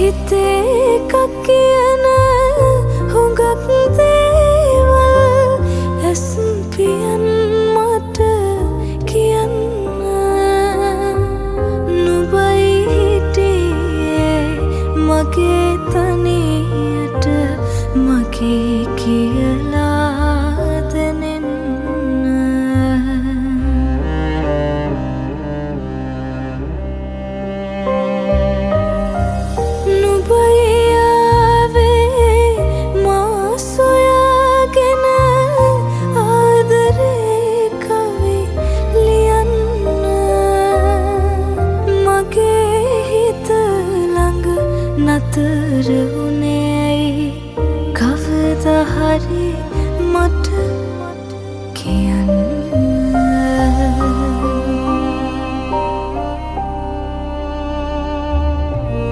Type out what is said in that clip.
හිතේ එකක් කියන හුඟක් දේවල් ඇස් පියන් මට කියන්න නුඹයි හිටියේ මගේ තනියට මගේ කියලා දැනෙන්න නතර වුණේ ඇයි කවදා හරි මට